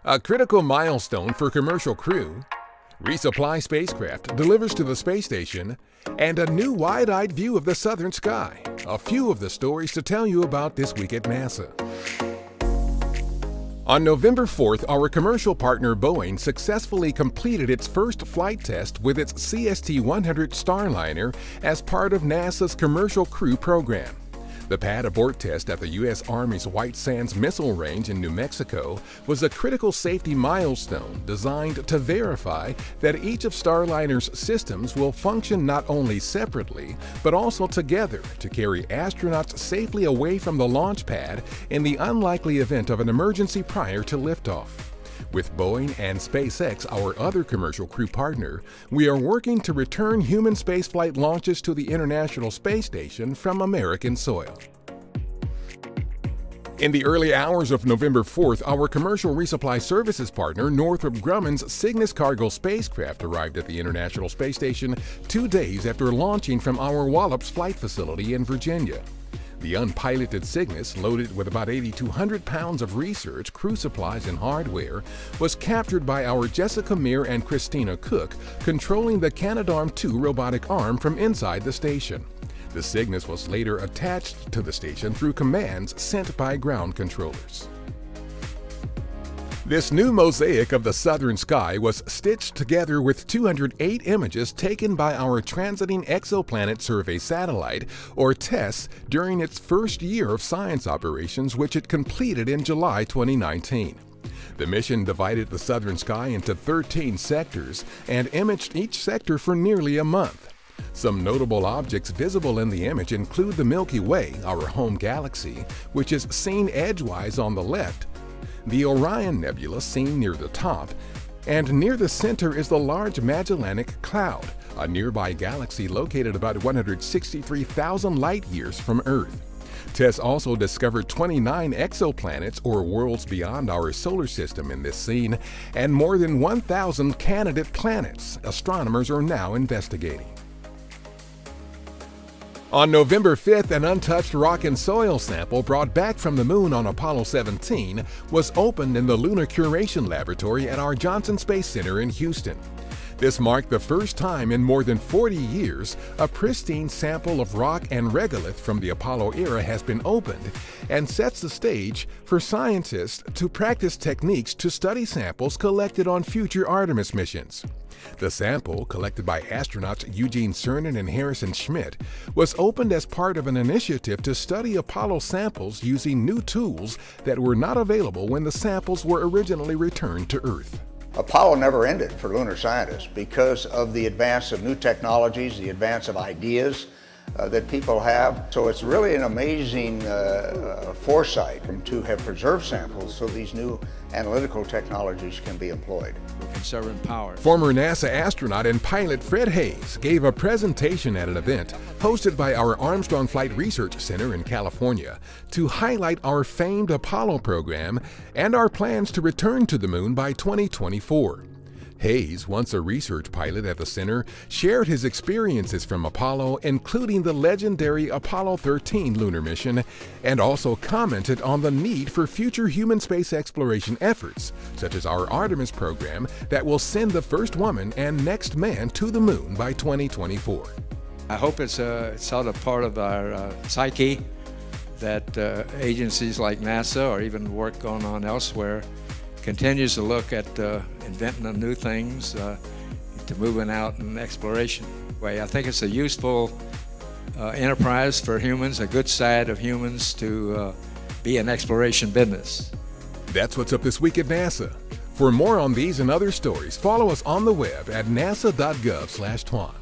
A critical milestone for commercial crew, resupply spacecraft delivers to the space station, and a new wide-eyed view of the southern sky. A few of the stories to tell you about this week at NASA. On November 4th, our commercial partner Boeing successfully completed its first flight test with its CST-100 Starliner as part of NASA's Commercial Crew Program. The pad abort test at the U.S. Army's White Sands Missile Range in New Mexico was a critical safety milestone designed to verify that each of Starliner's systems will function not only separately, but also together to carry astronauts safely away from the launch pad in the unlikely event of an emergency prior to liftoff. With Boeing and SpaceX, our other commercial crew partner, we are working to return human spaceflight launches to the International Space Station from American soil. In the early hours of November 4th, our commercial resupply services partner, Northrop Grumman's Cygnus cargo spacecraft arrived at the International Space Station 2 days after launching from our Wallops Flight Facility in Virginia. The unpiloted Cygnus, loaded with about 8,200 pounds of research, crew supplies, and hardware, was captured by our Jessica Meir and Christina Cook, controlling the Canadarm2 robotic arm from inside the station. The Cygnus was later attached to the station through commands sent by ground controllers. This new mosaic of the southern sky was stitched together with 208 images taken by our Transiting Exoplanet Survey satellite, or TESS, during its first year of science operations, which it completed in July 2019. The mission divided the southern sky into 13 sectors and imaged each sector for nearly a month. Some notable objects visible in the image include the Milky Way, our home galaxy, which is seen edgewise on the left, the Orion Nebula seen near the top, and near the center is the Large Magellanic Cloud, a nearby galaxy located about 163,000 light-years from Earth. TESS also discovered 29 exoplanets, or worlds beyond our solar system, in this scene, and more than 1,000 candidate planets astronomers are now investigating. On November 5th, an untouched rock and soil sample brought back from the Moon on Apollo 17 was opened in the Lunar Curation Laboratory at our Johnson Space Center in Houston. This marked the first time in more than 40 years a pristine sample of rock and regolith from the Apollo era has been opened, and sets the stage for scientists to practice techniques to study samples collected on future Artemis missions. The sample, collected by astronauts Eugene Cernan and Harrison Schmitt, was opened as part of an initiative to study Apollo samples using new tools that were not available when the samples were originally returned to Earth. Apollo never ended for lunar scientists because of the advance of new technologies, the advance of ideas that people have. So it's really an amazing foresight to have preserved samples so these new analytical technologies can be employed. We're conserving power. Former NASA astronaut and pilot Fred Haise gave a presentation at an event hosted by our Armstrong Flight Research Center in California to highlight our famed Apollo program and our plans to return to the Moon by 2024. Haise, once a research pilot at the center, shared his experiences from Apollo, including the legendary Apollo 13 lunar mission, and also commented on the need for future human space exploration efforts, such as our Artemis program that will send the first woman and next man to the Moon by 2024. I hope it's sort of part of our psyche that agencies like NASA, or even work going on elsewhere, continues to look at inventing new things, to moving out in exploration. I think it's a useful enterprise for humans, a good side of humans to be an exploration business. That's what's up this week at NASA. For more on these and other stories, follow us on the web at nasa.gov/twan.